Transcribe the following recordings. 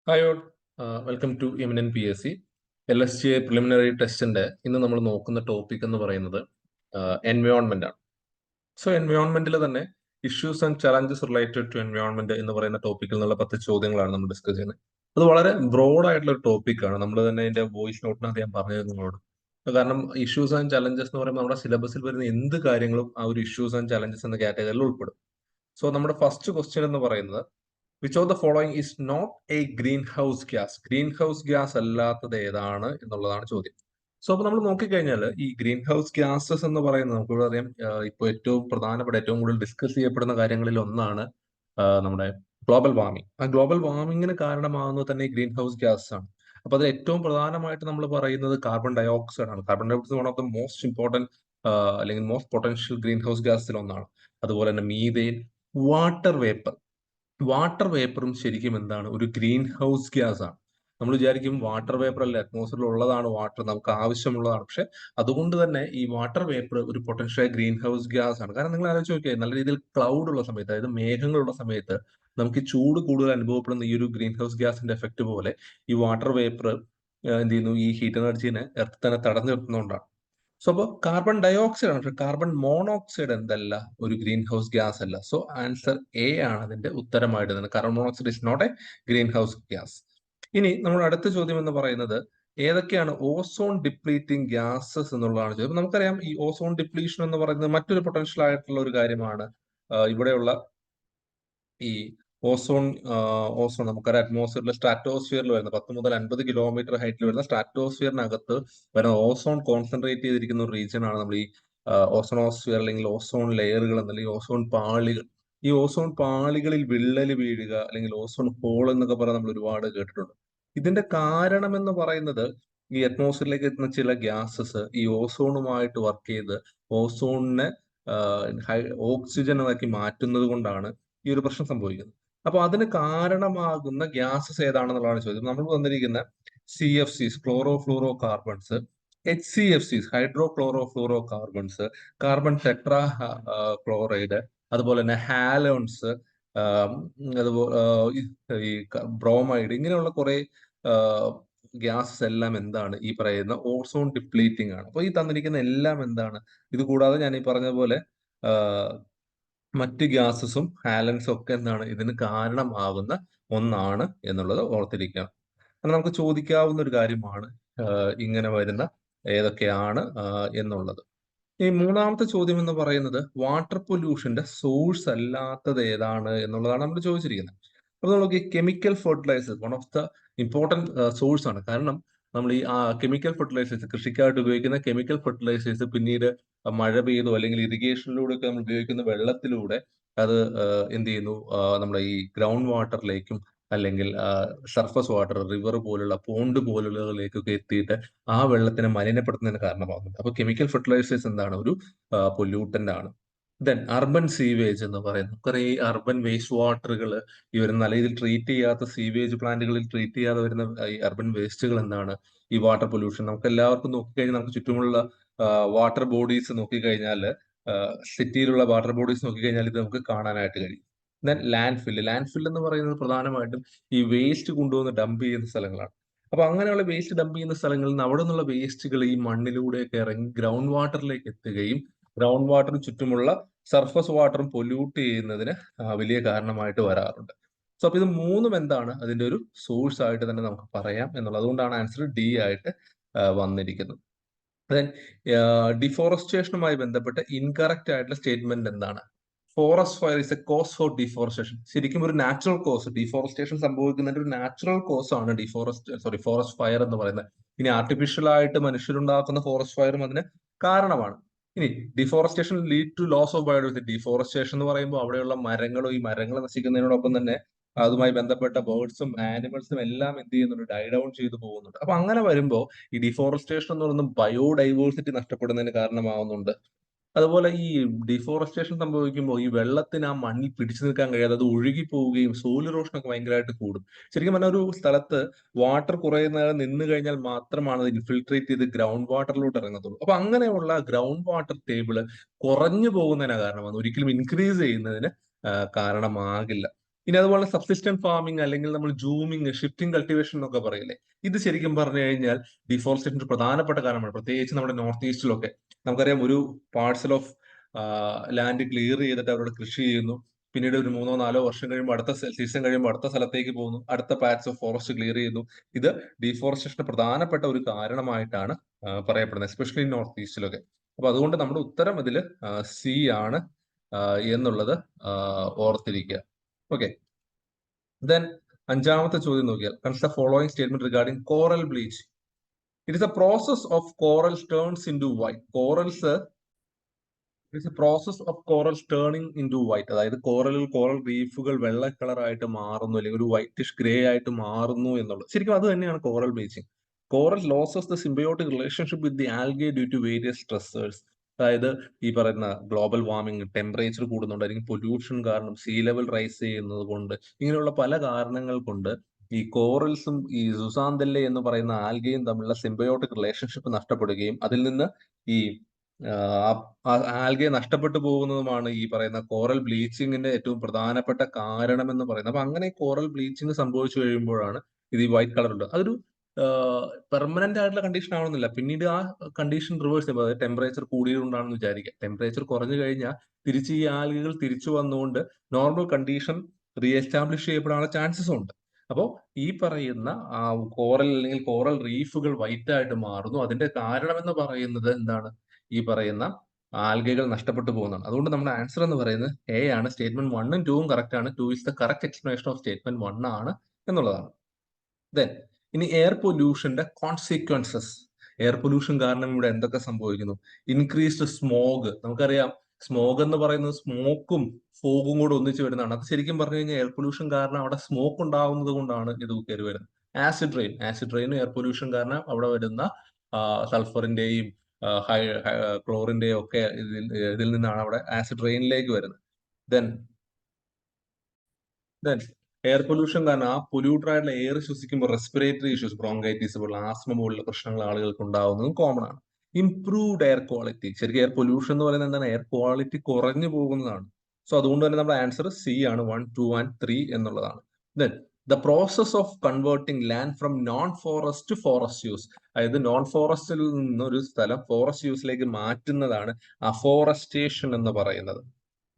Hi all, welcome to eminent P S C. LSGA preliminary ടെസ്റ്റിന്റെ ഇന്ന് നമ്മൾ നോക്കുന്ന ടോപ്പിക് എന്ന് പറയുന്നത് എൻവയോൺമെന്റ് ആണ്. സോ എൻവയോൺമെന്റിൽ തന്നെ issues and challenges related to environment എന്ന് പറയുന്ന ടോപ്പിക്കിൽ നിന്നുള്ള 10 ചോദ്യങ്ങളാണ് നമ്മൾ ഡിസ്കസ് ചെയ്യുന്നത്. അത് വളരെ ബ്രോഡ് ആയിട്ടുള്ള ഒരു ടോപ്പിക്കാണ്. നമ്മൾ തന്നെ അതിന്റെ വോയിസ് നോട്ടിനകത്ത് ഞാൻ പറഞ്ഞത് നിങ്ങളോട്. കാരണം ഇഷ്യൂസ് ആൻഡ് ചലഞ്ചസ് എന്ന് പറയുമ്പോൾ നമ്മുടെ സിലബസിൽ വരുന്ന എന്ത് കാര്യങ്ങളും ആ ഒരു ഇഷ്യൂസ് ആൻഡ് ചലഞ്ചസ് എന്ന കാറ്റഗറിയിൽ ഉൾപ്പെടും. സോ നമ്മുടെ ഫസ്റ്റ് ക്വസ്റ്റ്യൻ എന്ന് പറയുന്നത് which of the following is not a green house gas. Green house gas അല്ലാത്തത് ഏതാണ് എന്നുള്ളതാണ് ചോദ്യം. സോ അപ്പൊ നമ്മൾ നോക്കിക്കഴിഞ്ഞാൽ ഈ ഗ്രീൻ ഹൗസ് ഗ്യാസസ് എന്ന് പറയുന്നത് നമുക്കിവിടെ അറിയാം, ഇപ്പോൾ ഏറ്റവും പ്രധാനപ്പെട്ട ഏറ്റവും കൂടുതൽ ഡിസ്കസ് ചെയ്യപ്പെടുന്ന കാര്യങ്ങളിൽ ഒന്നാണ് നമ്മുടെ ഗ്ലോബൽ വാർമിംഗ്. ആ ഗ്ലോബൽ വാർമിങ്ങിന് കാരണമാകുന്നത് തന്നെ ഈ ഗ്രീൻ ഹൗസ് ഗ്യാസ് ആണ്. അപ്പൊ അതിൽ ഏറ്റവും പ്രധാനമായിട്ട് നമ്മൾ പറയുന്നത് കാർബൺ ഡൈ ഓക്സൈഡ് ആണ്. Carbon dioxide one of the most important അല്ലെങ്കിൽ മോസ്റ്റ് പൊട്ടൻഷ്യൽ ഗ്രീൻ ഹൗസ് ഗ്യാസിൽ ഒന്നാണ്. അതുപോലെ തന്നെ മീഥെയ്ൻ, വാട്ടർ വേപ്പർ. വാട്ടർ വേപ്പറും ശരിക്കും എന്താണ്, ഒരു ഗ്രീൻ ഹൗസ് ഗ്യാസ് ആണ്. നമ്മൾ വിചാരിക്കും വാട്ടർ വേപ്പർ അല്ല, അറ്റ്മോസ്ഫിയറിൽ ഉള്ളതാണ് വാട്ടർ, നമുക്ക് ആവശ്യമുള്ളതാണ്. പക്ഷെ അതുകൊണ്ട് തന്നെ ഈ വാട്ടർ വേപ്പർ ഒരു പൊട്ടൻഷ്യൽ ഗ്രീൻ ഹൗസ് ഗ്യാസ് ആണ്. കാരണം നിങ്ങൾ ആലോചിച്ച് നോക്കിയാൽ നല്ല രീതിയിൽ ക്ലൗഡ് ഉള്ള സമയത്ത്, അതായത് മേഘങ്ങളുള്ള സമയത്ത് നമുക്ക് ചൂട് കൂടുതൽ അനുഭവപ്പെടുന്ന ഈ ഒരു ഗ്രീൻ ഹൗസ് ഗ്യാസിന്റെ എഫക്ട് പോലെ ഈ വാട്ടർ വേപ്പർ എന്ത് ചെയ്യുന്നു, ഈ ഹീറ്റ് എനർജീനെ എർത്ത് തന്നെ തടഞ്ഞു നിർത്തുന്നതുകൊണ്ടാണ്. സോ അപ്പോൾ കാർബൺ ഡയോക്സൈഡ് ആണ്, പക്ഷെ കാർബൺ മോണോക്സൈഡ് എന്തല്ല, ഒരു ഗ്രീൻ ഹൗസ് ഗ്യാസ് അല്ല. സോ ആൻസർ എ ആണ് അതിന്റെ ഉത്തരമായിട്ട് തന്നെ. Carbon monoxide is not a green house gas. ഇനി നമ്മൾ അടുത്ത ചോദ്യം എന്ന് പറയുന്നത് ഏതൊക്കെയാണ് ഓസോൺ ഡിപ്ലീറ്റിംഗ് ഗ്യാസസ് എന്നുള്ളതാണ് ചോദ്യം. നമുക്കറിയാം ഈ ഓസോൺ ഡിപ്ലീഷൻ എന്ന് പറയുന്നത് മറ്റൊരു പൊട്ടൻഷ്യൽ ആയിട്ടുള്ള ഒരു കാര്യമാണ്. ഇവിടെയുള്ള ഈ ഓസോൺ ഓസോൺ നമുക്കറിയാം അറ്റ്മോസ്ഫിയറിൽ സ്ട്രാറ്റോസ്ഫിയറിൽ വരുന്ന 10 മുതൽ 50 കിലോമീറ്റർ ഹൈറ്റിൽ വരുന്ന സ്ട്രാറ്റോസ്ഫിയറിനകത്ത് വരുന്ന ഓസോൺ കോൺസെൻട്രേറ്റ് ചെയ്തിരിക്കുന്ന ഒരു റീജിയൻ ആണ് നമ്മൾ ഈ ഓസോണോസ്ഫിയർ അല്ലെങ്കിൽ ഓസോൺ ലെയറുകൾ എന്നല്ലെങ്കിൽ ഓസോൺ പാളികൾ. ഈ ഓസോൺ പാളികളിൽ വിള്ളൽ വീഴുക അല്ലെങ്കിൽ ഓസോൺ ഹോൾ എന്നൊക്കെ പറയാൻ നമ്മൾ ഒരുപാട് കേട്ടിട്ടുണ്ട്. ഇതിന്റെ കാരണം എന്ന് പറയുന്നത് ഈ അറ്റ്മോസ്ഫിയറിലേക്ക് എത്തുന്ന ചില ഗ്യാസസ് ഈ ഓസോണുമായിട്ട് വർക്ക് ചെയ്ത് ഓസോണിനെ ഓക്സിജനാക്കി മാറ്റുന്നത് കൊണ്ടാണ് ഈ ഒരു പ്രശ്നം സംഭവിക്കുന്നത്. അപ്പൊ അതിന് കാരണമാകുന്ന ഗ്യാസസ് ഏതാണെന്നുള്ളതാണ് ചോദ്യം. നമ്മൾ വന്നിരിക്കുന്ന CFCs, chloro fluoro carbons, HCFCs, hydro chloro fluoro carbons, carbon tetra chloride, അതുപോലെ തന്നെ ഹാലോൺസ്, അതുപോലെ ഈ ബ്രോമൈഡ്, ഇങ്ങനെയുള്ള കുറെ ഗ്യാസസ് എല്ലാം എന്താണ്, ഈ പറയുന്ന ഓസോൺ ഡിപ്ലീറ്റിംഗ് ആണ്. അപ്പൊ ഈ തന്നിരിക്കുന്ന എല്ലാം എന്താണ്, ഇത് കൂടാതെ ഞാൻ ഈ പറഞ്ഞ പോലെ മറ്റ് ഗ്യാസസും ഹാലൻസും ഒക്കെ എന്താണ് ഇതിന് കാരണമാകുന്ന ഒന്നാണ് എന്നുള്ളത് ഓർത്തിരിക്കുക. അത് നമുക്ക് ചോദിക്കാവുന്ന ഒരു കാര്യമാണ് ഇങ്ങനെ വരുന്ന ഏതൊക്കെയാണ് എന്നുള്ളത്. ഈ മൂന്നാമത്തെ ചോദ്യം എന്ന് പറയുന്നത് വാട്ടർ പൊല്യൂഷന്റെ സോഴ്സ് അല്ലാത്തത് ഏതാണ് എന്നുള്ളതാണ് നമ്മൾ ചോദിച്ചിരിക്കുന്നത്. അപ്പൊ നമുക്ക് chemical fertilisers one of the important source ആണ്. കാരണം നമ്മൾ ഈ കെമിക്കൽ ഫെർട്ടിലൈസേഴ്സ്, കൃഷിക്കായിട്ട് ഉപയോഗിക്കുന്ന കെമിക്കൽ ഫെർട്ടിലൈസേഴ്സ് പിന്നീട് മഴ പെയ്തോ അല്ലെങ്കിൽ ഇറിഗേഷനിലൂടെ ഒക്കെ നമ്മൾ ഉപയോഗിക്കുന്ന വെള്ളത്തിലൂടെ അത് എന്ത് ചെയ്യുന്നു, നമ്മുടെ ഈ ഗ്രൗണ്ട് വാട്ടറിലേക്കും അല്ലെങ്കിൽ സർഫസ് വാട്ടർ, റിവർ പോലുള്ള പോണ്ട് പോലുള്ളതിലേക്കൊക്കെ എത്തിയിട്ട് ആ വെള്ളത്തിനെ മലിനപ്പെടുത്തുന്നതിന് കാരണമാകുന്നുണ്ട്. അപ്പൊ കെമിക്കൽ ഫെർട്ടിലൈസേഴ്സ് എന്താണ്, ഒരു പൊല്യൂട്ടന്റ് ആണ്. ദെൻ അർബൻ സീവേജ് എന്ന് പറയുന്നത് കുറെ ഈ അർബൻ വേസ്റ്റ് വാട്ടറുകൾ, ഈ വരുന്ന നല്ല രീതിയിൽ ട്രീറ്റ് ചെയ്യാത്ത സീവേജ് പ്ലാന്റുകളിൽ ട്രീറ്റ് ചെയ്യാതെ വരുന്ന ഈ അർബൻ വേസ്റ്റുകൾ എന്താണ്, ഈ വാട്ടർ പൊല്യൂഷൻ. നമുക്ക് എല്ലാവർക്കും നോക്കിക്കഴിഞ്ഞാൽ നമുക്ക് ചുറ്റുമുള്ള വാട്ടർ ബോഡീസ് നോക്കിക്കഴിഞ്ഞാൽ, സിറ്റിയിലുള്ള വാട്ടർ ബോഡീസ് നോക്കിക്കഴിഞ്ഞാൽ ഇത് നമുക്ക് കാണാനായിട്ട് കഴിയും. Then land fill. Land fill എന്ന് പറയുന്നത് പ്രധാനമായിട്ടും ഈ വേസ്റ്റ് കൊണ്ടുവന്ന് ഡംപ് ചെയ്യുന്ന സ്ഥലങ്ങളാണ്. അപ്പൊ അങ്ങനെയുള്ള വേസ്റ്റ് ഡംപ് ചെയ്യുന്ന സ്ഥലങ്ങളിൽ നിന്ന് അവിടെ നിന്നുള്ള വേസ്റ്റുകൾ ഈ മണ്ണിലൂടെയൊക്കെ ഇറങ്ങി ഗ്രൗണ്ട് വാട്ടറിലേക്ക് എത്തുകയും ഗ്രൗണ്ട് വാട്ടറിന് ചുറ്റുമുള്ള സർഫസ് വാട്ടറും പൊല്യൂട്ട് ചെയ്യുന്നതിന് വലിയ കാരണമായിട്ട് വരാറുണ്ട്. സോ അപ്പൊ ഇത് മൂന്നും എന്താണ്, അതിന്റെ ഒരു സോഴ്സ് ആയിട്ട് തന്നെ നമുക്ക് പറയാം എന്നുള്ളത്. അതുകൊണ്ടാണ് ആൻസർ ഡി ആയിട്ട് വന്നിരിക്കുന്നത്. ദെൻ ഡിഫോറസ്റ്റേഷനുമായി ബന്ധപ്പെട്ട് ഇൻകറക്റ്റ് ആയിട്ടുള്ള സ്റ്റേറ്റ്മെന്റ് എന്താണ്? Forest fire is a cause for deforestation. ശരിക്കും ഒരു നാച്ചുറൽ കോസ്, ഡിഫോറസ്റ്റേഷൻ സംഭവിക്കുന്നതിന്റെ ഒരു നാച്ചുറൽ കോസ് ആണ് ഫോറസ്റ്റ് ഫയർ എന്ന് പറയുന്നത്. ഇനി ആർട്ടിഫിഷ്യൽ ആയിട്ട് മനുഷ്യരുണ്ടാക്കുന്ന ഫോറസ്റ്റ് ഫയറും അതിന് കാരണമാണ്. ഇനി deforestation lead to loss of biodiversity. Deforestation എന്ന് പറയുമ്പോൾ അവിടെയുള്ള മരങ്ങളും ഈ മരങ്ങൾ നശിക്കുന്നതിനോടൊപ്പം തന്നെ അതുമായി ബന്ധപ്പെട്ട ബേർഡ്സും ആനിമൽസും എല്ലാം എന്ത് ചെയ്യുന്നുണ്ട്, ഡൈ ഡൗൺ ചെയ്തു പോകുന്നുണ്ട്. അപ്പൊ അങ്ങനെ വരുമ്പോൾ ഈ ഡിഫോറസ്റ്റേഷൻ എന്ന് പറയുന്നത് ബയോഡൈവേഴ്സിറ്റി നഷ്ടപ്പെടുന്നതിന് കാരണമാവുന്നുണ്ട്. അതുപോലെ ഈ ഡിഫോറസ്റ്റേഷൻ സംഭവിക്കുമ്പോൾ ഈ വെള്ളത്തിന് ആ മണ്ണിൽ പിടിച്ചു നിൽക്കാൻ കഴിയാതെ അത് ഒഴുകി പോവുകയും സോയിൽ ഇറോഷൻ ഒക്കെ ഭയങ്കരമായിട്ട് കൂടും. ശരിക്കും പറഞ്ഞാൽ ഒരു സ്ഥലത്ത് വാട്ടർ കുറെ നേരം നിന്ന് കഴിഞ്ഞാൽ മാത്രമാണ് അത് ഇൻഫിൽട്രേറ്റ് ചെയ്ത് ഗ്രൗണ്ട് വാട്ടറിലോട്ട് ഇറങ്ങത്തുള്ളൂ. അപ്പൊ അങ്ങനെയുള്ള ഗ്രൗണ്ട് വാട്ടർ ടേബിള് കുറഞ്ഞു പോകുന്നതിന് കാരണമാണ്, ഒരിക്കലും ഇൻക്രീസ് ചെയ്യുന്നതിന് കാരണമാകില്ല. ഇനി അതുപോലെ സബ്സിസ്റ്റന്റ് ഫാമിംഗ് അല്ലെങ്കിൽ നമ്മൾ ജൂമിങ്, ഷിഫ്റ്റിംഗ് കൾട്ടിവേഷൻ എന്നൊക്കെ പറയില്ലേ, ഇത് ശരിക്കും പറഞ്ഞു കഴിഞ്ഞാൽ ഡിഫോറസ്റ്റേഷൻ ഒരു പ്രധാനപ്പെട്ട കാരണമാണ്. പ്രത്യേകിച്ച് നമ്മുടെ നോർത്ത് ഈസ്റ്റിലൊക്കെ നമുക്കറിയാം, ഒരു പാർസൽ ഓഫ് ലാൻഡ് ക്ലിയർ ചെയ്തിട്ട് അവരോട് കൃഷി ചെയ്യുന്നു. പിന്നീട് ഒരു 3-4 വർഷം കഴിയുമ്പോൾ അടുത്ത സീസൺ കഴിയുമ്പോൾ അടുത്ത സ്ഥലത്തേക്ക് പോകുന്നു, അടുത്ത പാച്ച് ഓഫ് ഫോറസ്റ്റ് ക്ലിയർ ചെയ്യുന്നു. ഇത് ഡീഫോറസ്റ്റേഷന് പ്രധാനപ്പെട്ട ഒരു കാരണമായിട്ടാണ് പറയപ്പെടുന്നത്, എസ്പെഷ്യലി നോർത്ത് ഈസ്റ്റിലൊക്കെ. അപ്പൊ അതുകൊണ്ട് നമ്മുടെ ഉത്തരം ഇതിൽ സി ആണ് എന്നുള്ളത് ഓർത്തിരിക്കുക. ഓക്കെ, ദെൻ അഞ്ചാമത്തെ ചോദ്യം നോക്കിയാൽ, consider following statement regarding coral bleach. It is a process of coral turns in to white. Corals it's a process of corals turning in to white. അതായത് കോറൽ റീഫുകൾ വെള്ള കളറായിട്ട് മാറുന്നു, അല്ലെങ്കിൽ ഒരു വൈറ്റിഷ് ഗ്രേ ആയിട്ട് മാറുന്നു എന്നുള്ളത്. ശരിക്കും അത് തന്നെയാണ് coral bleaching. Coral loses the symbiotic relationship with the algae due to various stressors. അതായത് ഈ പറയുന്ന ഗ്ലോബൽ വാർമിംഗ്, ടെമ്പറേച്ചർ കൂടുന്നുണ്ട്, അല്ലെങ്കിൽ പൊല്യൂഷൻ കാരണം, സീ ലെവൽ റൈസ് ചെയ്യുന്നത് കൊണ്ട്, ഇങ്ങനെയുള്ള പല കാരണങ്ങൾ കൊണ്ട് ഈ കോറൽസും ഈ സുസാന്തല്ലെ എന്ന് പറയുന്ന ആൽഗയും തമ്മിലുള്ള സിംബയോട്ടിക് റിലേഷൻഷിപ്പ് നഷ്ടപ്പെടുകയും അതിൽ നിന്ന് ഈ ആൽഗെ നഷ്ടപ്പെട്ടു പോകുന്നതുമാണ് ഈ പറയുന്ന കോറൽ ബ്ലീച്ചിങ്ങിന്റെ ഏറ്റവും പ്രധാനപ്പെട്ട കാരണം എന്ന് പറയുന്നത്. അപ്പൊ അങ്ങനെ കോറൽ ബ്ലീച്ചിങ് സംഭവിച്ചു കഴിയുമ്പോഴാണ് ഇത് ഈ വൈറ്റ് കളർ ഉണ്ട്. അതൊരു പെർമനന്റ് ആയിട്ടുള്ള കണ്ടീഷൻ ആവണമെന്നില്ല. പിന്നീട് ആ കണ്ടീഷൻ റിവേഴ്സ് ചെയ്യുമ്പോൾ, അതായത് ടെമ്പറേച്ചർ കൂടിയതുകൊണ്ടാണെന്ന് വിചാരിക്കുക, ടെമ്പറേച്ചർ കുറഞ്ഞു കഴിഞ്ഞാൽ തിരിച്ച് ഈ ആൽഗകൾ തിരിച്ചു വന്നുകൊണ്ട് നോർമൽ കണ്ടീഷൻ റീ എസ്റ്റാബ്ലിഷ് ചെയ്യപ്പെടാനുള്ള ചാൻസസ് ഉണ്ട്. അപ്പോൾ ഈ പറയുന്ന കോറൽ അല്ലെങ്കിൽ കോറൽ റീഫുകൾ വൈറ്റ് ആയിട്ട് മാറുന്നു. അതിന്റെ കാരണം എന്ന് പറയുന്നത് എന്താണ്? ഈ പറയുന്ന ആൽഗകൾ നഷ്ടപ്പെട്ടു പോകുന്നതാണ്. അതുകൊണ്ട് നമ്മുടെ ആൻസർ എന്ന് പറയുന്നത് എ ആണ്. സ്റ്റേറ്റ്മെന്റ് 1ഉം 2ഉം കറക്റ്റ് ആണ്. 2 is the correct explanation of statement 1 ആണ് എന്നുള്ളതാണ്. ദെൻ ഇനി എയർ പൊല്യൂഷന്റെ കോൺസിക്വൻസസ്. എയർ പൊല്യൂഷൻ കാരണം ഇവിടെ എന്തൊക്കെ സംഭവിക്കുന്നു? Increased smog. നമുക്കറിയാം, സ്മോഗ് എന്ന് പറയുന്നത് സ്മോക്കും ഫോഗും കൂടെ ഒന്നിച്ച് വരുന്നതാണ്. അത് ശരിക്കും പറഞ്ഞു കഴിഞ്ഞാൽ എയർ പൊല്യൂഷൻ കാരണം അവിടെ സ്മോക്ക് ഉണ്ടാവുന്നത് കൊണ്ടാണ് ഇത് കയറി വരുന്നത്. ആസിഡ് റെയിൻ എയർ പൊല്യൂഷൻ കാരണം അവിടെ വരുന്ന സൾഫറിന്റെയും ക്ലോറിന്റെയും ഒക്കെ ഇതിൽ നിന്നാണ് അവിടെ ആസിഡ് റെയിനിലേക്ക് വരുന്നത്. ദെൻ എയർ പൊല്യൂഷൻ കാരണം ആ പൊല്യൂട്ടഡ് ആയിട്ടുള്ള എയർ ശ്വസിക്കുമ്പോൾ റെസ്പിറേറ്ററി ഇഷ്യൂസ്, ബ്രോങ്കൈറ്റിസ് പോലുള്ള, ആസ്മ പോലുള്ള പ്രശ്നങ്ങൾ ആളുകൾക്ക് ഉണ്ടാവുന്നതും കോമൺ ആണ്. Improved air quality. ശരിക്കും എയർ പൊല്യൂഷൻ എന്ന് പറയുന്നത് എന്താണ്? എയർ ക്വാളിറ്റി കുറഞ്ഞു പോകുന്നതാണ്. സോ അതുകൊണ്ട് തന്നെ നമ്മുടെ ആൻസർ സി ആണ്, 1, 2 ആൻഡ് 3 എന്നുള്ളതാണ്. Then the process of converting land from non forest to forest use. അതായത് നോൺ ഫോറസ്റ്റിൽ നിന്ന് ഒരു സ്ഥലം ഫോറസ്റ്റ് യൂസിലേക്ക് മാറ്റുന്നതാണ് അഫോറസ്റ്റേഷൻ എന്ന് പറയുന്നത്.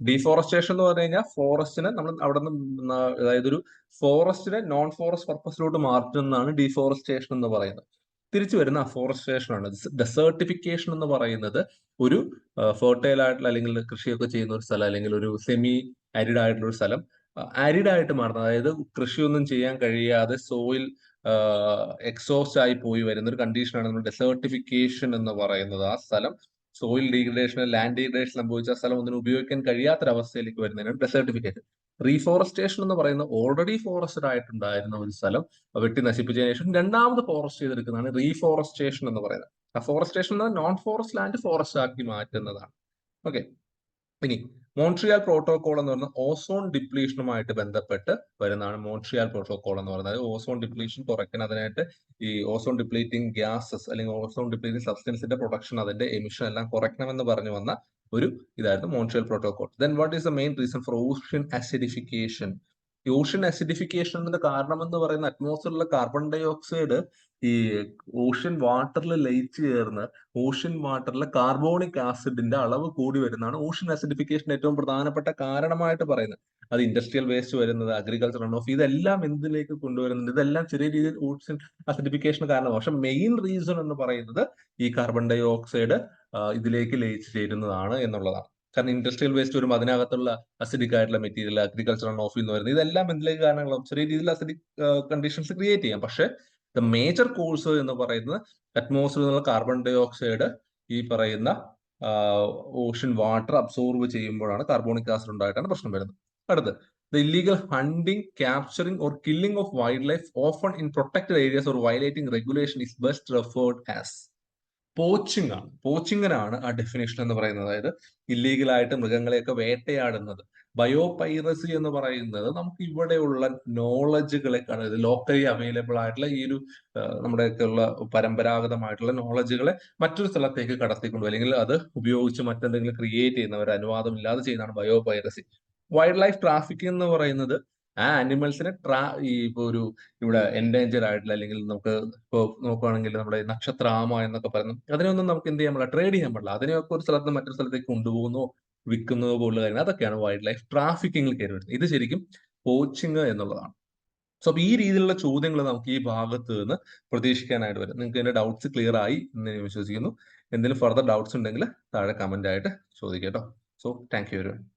ഡീഫോറസ്റ്റേഷൻ എന്ന് പറഞ്ഞു കഴിഞ്ഞാൽ ഫോറസ്റ്റിനെ നമ്മൾ അവിടെ നിന്ന്, അതായത് ഒരു ഫോറസ്റ്റിനെ നോൺ ഫോറസ്റ്റ് പർപ്പസിലോട്ട് മാറ്റുന്നതാണ് ഡീഫോറസ്റ്റേഷൻ എന്ന് പറയുന്നത്. തിരിച്ചു വരുന്ന അഫോറസ്റ്റേഷൻ ആണ്. ഡെസേർട്ടിഫിക്കേഷൻ എന്ന് പറയുന്നത് ഒരു ഫെർട്ടൈൽ ആയിട്ടുള്ള അല്ലെങ്കിൽ കൃഷിയൊക്കെ ചെയ്യുന്ന ഒരു സ്ഥലം, അല്ലെങ്കിൽ ഒരു സെമി അരിഡ് ആയിട്ടുള്ള ഒരു സ്ഥലം അരിഡ് ആയിട്ട് മാറുന്നത്, അതായത് കൃഷിയൊന്നും ചെയ്യാൻ കഴിയാതെ സോയിൽ എക്സോസ്റ്റ് ആയി പോയി വരുന്ന ഒരു കണ്ടീഷനാണ് നമ്മൾ ഡെസേർട്ടിഫിക്കേഷൻ എന്ന് പറയുന്നത്. ആ സ്ഥലം സോയിൽ ഡീഗ്രഡേഷൻ, ലാൻഡ് ഡീഗ്രഡേഷൻ സംഭവിച്ച ആ സ്ഥലം ഒന്നിനും ഉപയോഗിക്കാൻ കഴിയാത്തൊരവസ്ഥയിലേക്ക് വരുന്നതിനാണ് ഡെസേർട്ടിഫിക്കേഷൻ. റീഫോറസ്റ്റേഷൻ എന്ന് പറയുന്ന ഓൾറെഡി ഫോറസ്റ്റഡ് ആയിട്ടുണ്ടായിരുന്ന ഒരു സ്ഥലം വെട്ടി നശിപ്പിച്ചതിന് ശേഷം രണ്ടാമത് ഫോറസ്റ്റ് ചെയ്തെടുക്കുന്നതാണ് റീഫോറസ്റ്റേഷൻ എന്ന് പറയുന്നത്. അഫോറസ്റ്റേഷൻ എന്നത് നോൺ ഫോറസ്റ്റ് ലാൻഡ് ഫോറസ്റ്റ് ആക്കി മാറ്റുന്നതാണ്. ഓക്കെ, ഇനി മോൺട്രിയൽ പ്രോട്ടോകോൾ എന്ന് പറയുന്നത് ഓസോൺ ഡിപ്ലീഷനുമായിട്ട് ബന്ധപ്പെട്ട് വരുന്നതാണ്. മോൺട്രിയൽ പ്രോട്ടോകോൾ എന്ന് പറയുന്നത് ഓസോൺ ഡിപ്ലീഷൻ കുറയ്ക്കാൻ, അതിനായിട്ട് ഈ ഓസോൺ ഡിപ്ലീറ്റിംഗ് ഗ്യാസസ് അല്ലെങ്കിൽ ഓസോൺ ഡിപ്ലീറ്റിംഗ് സബ്സ്റ്റൻസിന്റെ പ്രൊഡക്ഷൻ, അതിന്റെ എമിഷൻ എല്ലാം കുറയ്ക്കണമെന്ന് പറഞ്ഞു വന്ന ഒരു ഇതായിരുന്നു Montreal protocol. Then what is the main reason for ocean acidification? ഈ ഓഷ്യൻ അസിഡിഫിക്കേഷന്റെ കാരണം എന്ന് പറയുന്ന അറ്റ്മോസ്ഫിയറിലെ കാർബൺ ഡൈ ഓക്സൈഡ് ഈ ഓഷ്യൻ വാട്ടറിൽ ലയിച്ച് ചേർന്ന് ഓഷ്യൻ വാട്ടറിലെ കാർബോണിക് ആസിഡിന്റെ അളവ് കൂടി വരുന്നതാണ് ഓഷ്യൻ അസിഡിഫിക്കേഷൻ ഏറ്റവും പ്രധാനപ്പെട്ട കാരണമായിട്ട് പറയുന്നത്. അത് ഇൻഡസ്ട്രിയൽ വേസ്റ്റ് വരുന്നത്, അഗ്രികൾച്ചർ റൺ ഓഫ്, ഇതെല്ലാം എന്തിലേക്ക് കൊണ്ടുവരുന്നുണ്ട്? ഇതെല്ലാം ചെറിയ രീതിയിൽ ഓഷ്യൻ അസിഡിഫിക്കേഷൻ കാരണമാണ്. പക്ഷെ മെയിൻ റീസൺ എന്ന് പറയുന്നത് ഈ കാർബൺ ഡൈ ഓക്സൈഡ് ഇതിലേക്ക് ലയിച്ച് ചേരുന്നതാണ് എന്നുള്ളതാണ്. കാരണം ഇൻഡസ്ട്രിയൽ വേസ്റ്റ് വരുമ്പോൾ അതിനകത്തുള്ള അസിഡിക് ആയിട്ടുള്ള മെറ്റീരിയൽ, അഗ്രികൾച്ചർ റൺ ഓഫിൽ നിന്ന് വരുന്നത്, ഇതെല്ലാം എന്തിലേക്ക് കാരണങ്ങളും ചെറിയ രീതിയിൽ അസിഡിക് കണ്ടീഷൻസ് ക്രിയേറ്റ് ചെയ്യാം. പക്ഷെ ദ മേജർ കോഴ്സ് എന്ന് പറയുന്നത് അറ്റ്മോസ്ഫിയറിൽ നിന്നുള്ള കാർബൺ ഡൈ ഓക്സൈഡ് ഈ പറയുന്ന ഓഷ്യൻ വാട്ടർ അബ്സോർബ് ചെയ്യുമ്പോഴാണ് കാർബോണിക് ആസിഡ് ഉണ്ടായിട്ടാണ് പ്രശ്നം വരുന്നത്. അടുത്ത്, the illegal hunting, capturing or killing of wild life often in protected areas or violating regulation is best referred as poaching ആണ്. പോച്ചിങ്ങിനാണ് ആ ഡെഫിനേഷൻ എന്ന് പറയുന്നത്. അതായത് ഇല്ലീഗലായിട്ട് മൃഗങ്ങളെയൊക്കെ വേട്ടയാടുന്നത്. ബയോപൈറസി എന്ന് പറയുന്നത് നമുക്ക് ഇവിടെയുള്ള നോളജുകളെ, ലോക്കലി അവൈലബിൾ ആയിട്ടുള്ള ഈ ഒരു നമ്മുടെയൊക്കെ ഉള്ള പരമ്പരാഗതമായിട്ടുള്ള നോളജുകളെ മറ്റൊരു സ്ഥലത്തേക്ക് കടത്തിക്കൊണ്ടു, അല്ലെങ്കിൽ അത് ഉപയോഗിച്ച് മറ്റെന്തെങ്കിലും ക്രിയേറ്റ് ചെയ്യുന്ന ഒരു അനുവാദം ഇല്ലാതെ ചെയ്യുന്നതാണ് ബയോപൈറസി. വൈൽഡ് ലൈഫ് ട്രാഫിക്കിംഗ് എന്ന് പറയുന്നത് ആ ആനിമൽസിനെ ഈ ഇപ്പൊ ഇവിടെ എൻഡേഞ്ചർ ആയിട്ടുള്ള, അല്ലെങ്കിൽ നമുക്ക് ഇപ്പൊ നോക്കുകയാണെങ്കിൽ നമ്മുടെ നക്ഷത്രാമ എന്നൊക്കെ പറയുന്നു, അതിനൊന്നും നമുക്ക് എന്ത് ചെയ്യാൻ പാടില്ല, ട്രേഡ് ചെയ്യാൻ പാടില്ല. അതിനെയൊക്കെ ഒരു സ്ഥലത്ത് നിന്ന് മറ്റൊരു സ്ഥലത്തേക്ക് കൊണ്ടുപോകുന്നോ വിൽക്കുന്നതോ പോലുള്ള കാര്യങ്ങൾ, അതൊക്കെയാണ് വൈൽഡ് ലൈഫ് ട്രാഫിക്കിംഗിൽ കയറി വരുന്നത്. ഇത് ശരിക്കും പോച്ചിങ് എന്നുള്ളതാണ്. സോ അപ്പൊ ഈ രീതിയിലുള്ള ചോദ്യങ്ങൾ നമുക്ക് ഈ ഭാഗത്ത് നിന്ന് പ്രതീക്ഷിക്കാനായിട്ട് വരും. നിങ്ങൾക്ക് എന്റെ ഡൗട്ട്സ് ക്ലിയർ ആയി എന്ന് ഞാൻ വിശ്വസിക്കുന്നു. എന്തെങ്കിലും ഫർദർ ഡൗട്ട്സ് ഉണ്ടെങ്കിൽ താഴെ കമന്റ് ആയിട്ട് ചോദിക്കാം കേട്ടോ. So thank you very much.